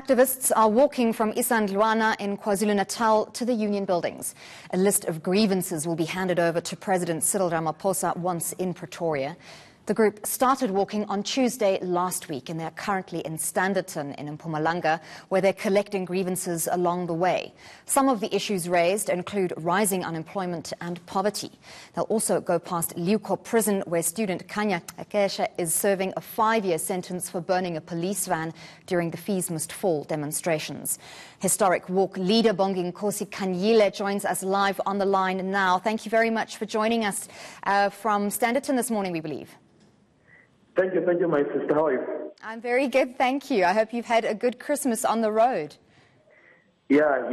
Activists are walking from Isandlwana in KwaZulu-Natal to the union buildings. A list of grievances will be handed over to President Cyril Ramaphosa once in Pretoria. The group started walking on Tuesday last week, and they're currently in Standerton in Mpumalanga, where they're collecting grievances along the way. Some of the issues raised include rising unemployment and poverty. They'll also go past Liuko prison, where student Kanya Akesha is serving a 5-year sentence for burning a police van during the Fees Must Fall demonstrations. Historic walk leader Bongi Nkosi Kanyile joins us live on the line now. Thank you very much for joining us from Standerton this morning, we believe. Thank you, my sister. How are you? I'm very good, thank you. I hope you've had a good Christmas on the road. Yeah.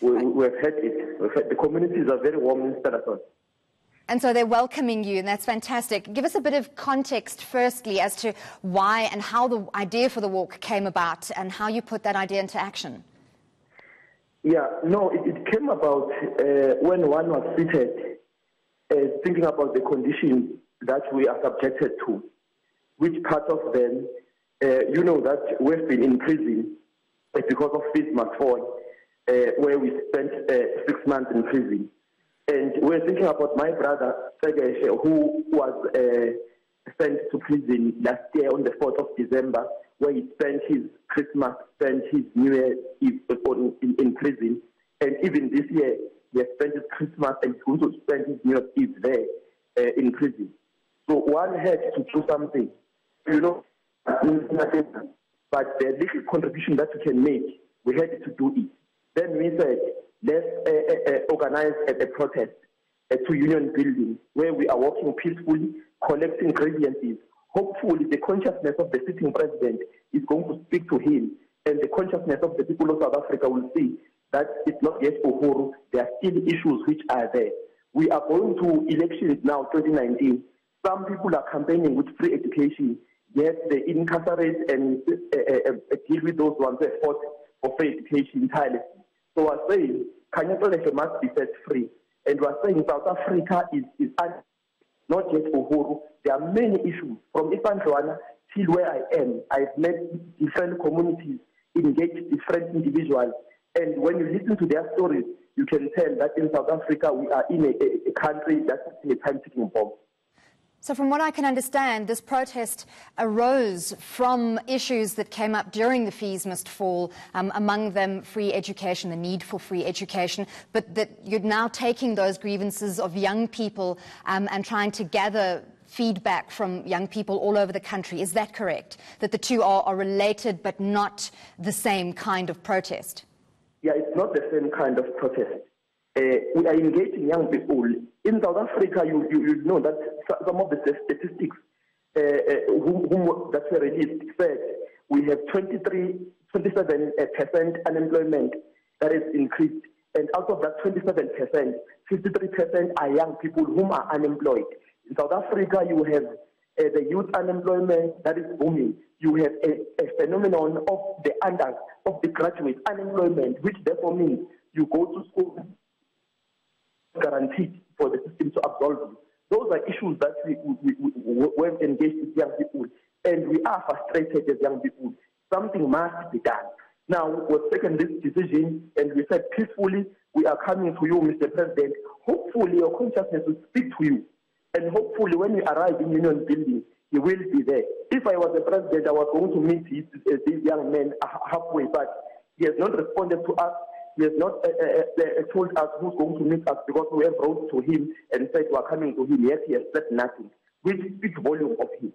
We've had it. The communities are very warm in Standerton. And so they're welcoming you, and that's fantastic. Give us a bit of context, firstly, as to why and how the idea for the walk came about and how you put that idea into action. Yeah, no, it came about when one was seated thinking about the conditions that we are subjected to. Which part of them, that we've been in prison because of Fees Must Fall, where we spent 6 months in prison. And we're thinking about my brother, Segeshe, who was sent to prison last year on the 4th of December, where he spent his Christmas, spent his New Year Eve in prison. And even this year, he has spent his Christmas and he's going to spend his New Year's Eve there in prison. So one had to do something, but the little contribution that we can make, we had to do it. Then we said, let's organize a protest to union buildings where we are working peacefully, collecting grievances. Hopefully the consciousness of the sitting president is going to speak to him, and the consciousness of the people of South Africa will see that it's not yet Uhuru, there are still issues which are there. We are going to elections now, 2019. Some people are campaigning with free education, yet they incarcerate and deal with those ones who fought for free education entirely. So we're saying Kanya must be set free. And we're saying South Africa is not just Uhuru. There are many issues from Isandlwana till where I am. I've met different communities, engaged different individuals. And when you listen to their stories, you can tell that in South Africa we are in a country that's in a time-ticking bomb. So from what I can understand, this protest arose from issues that came up during the Fees Must Fall, among them free education, the need for free education, but that you're now taking those grievances of young people and trying to gather feedback from young people all over the country. Is that correct? That the two are related but not the same kind of protest? Yeah, it's not the same kind of protest. We are engaging young people. In South Africa, you know that some of the statistics that were released said we have 27% unemployment that is increased. And out of that 27%, 53% are young people whom are unemployed. In South Africa, you have the youth unemployment that is booming. You have a phenomenon of the graduate unemployment, which therefore means you go to school guaranteed for the system to absorb you. Those are issues that we've engaged with young people, and we are frustrated as young people. Something must be done. Now, we've taken this decision, and we said peacefully, we are coming to you, Mr. President. Hopefully, your consciousness will speak to you, and hopefully, when we arrive in Union Building, he will be there. If I was the president, I was going to meet these young men halfway, but he has not responded to us. He has not told us who's going to meet us, because we have wrote to him and said we are coming to him, yet he has said nothing, which speaks volume of him.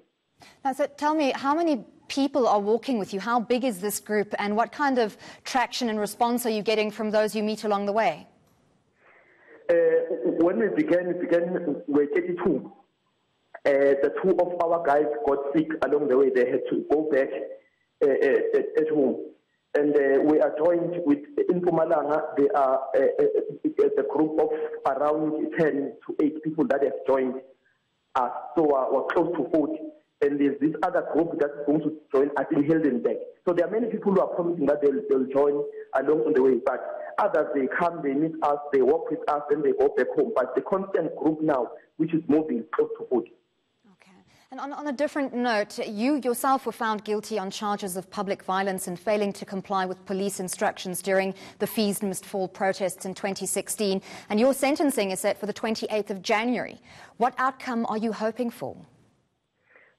Now, so tell me, how many people are walking with you? How big is this group, and what kind of traction and response are you getting from those you meet along the way? When we began with 32. The two of our guys got sick along the way. They had to go back at home. And we are joined with, in Mpumalanga, there are a group of around 10 to 8 people that have joined us. So we're close to 40. And there's this other group that's going to join us in Hildenberg. So there are many people who are promising that they'll join along the way. But others, they come, they meet us, they work with us, then they go back home. But the constant group now, which is moving, close to 40. And on a different note, you yourself were found guilty on charges of public violence and failing to comply with police instructions during the Fees Must Fall protests in 2016. And your sentencing is set for the 28th of January. What outcome are you hoping for?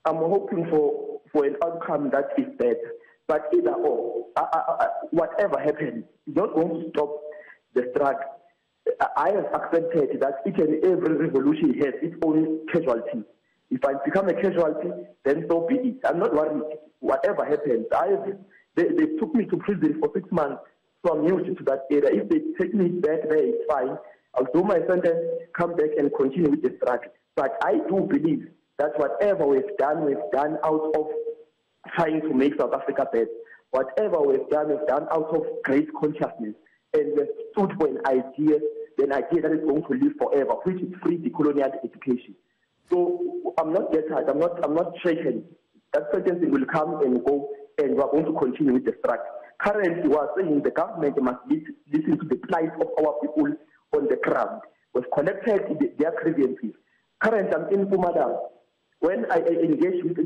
I'm hoping for an outcome that is better. But either or, whatever happens, it's not going to stop the struggle. I have accepted that each and every revolution has its own casualties. If I become a casualty, then so be it. I'm not worried. Whatever happens, they took me to prison for 6 months, so I'm used to that area. If they take me back there, it's fine. I'll do my sentence, come back and continue with the struggle. But I do believe that whatever we've done out of trying to make South Africa better. Whatever we've done out of great consciousness. And we've stood for an idea that is going to live forever, which is free decolonial education. So I'm not deterred, I'm not shaken. That sentencing will come and go, and we're going to continue with the struggle. Currently, we are saying the government must listen to the plight of our people on the ground. We've collected their grievances. Currently, I'm in Mpumalanga. When I engaged with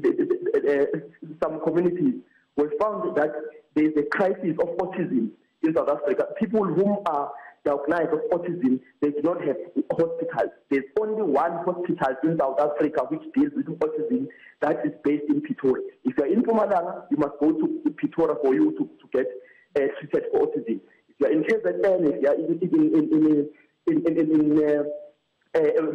some communities, we found that there is a crisis of autism in South Africa. People who are diagnosed with autism, they do not have hospitals. There's only one hospital in South Africa which deals with autism that is based in Pretoria. If you're in Mpumalanga, you must go to Pretoria for you to get treated for autism. If you're in KZN, if you're in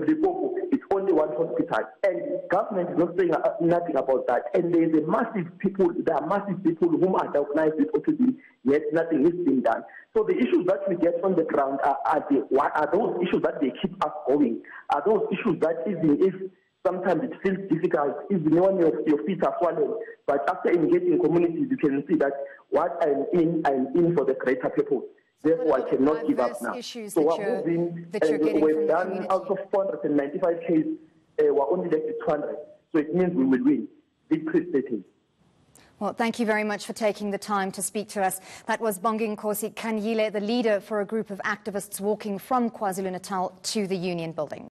Limpopo, it's only one hospital. And government is not saying nothing about that. And there are massive people whom are diagnosed with autism, yet nothing is being done. So the issues that we get on the ground are those issues that they keep us going? Are those issues that even if sometimes it feels difficult, even when your feet are swollen, but after engaging communities, you can see that what I'm in for the greater purpose. Therefore, I cannot give up now. So we're moving, and we've done out of 495 cases, we're only left with 200. So it means we will win. Victory stating. Well, thank you very much for taking the time to speak to us. That was Bonginkosi Kanyile, the leader for a group of activists walking from KwaZulu-Natal to the Union Building.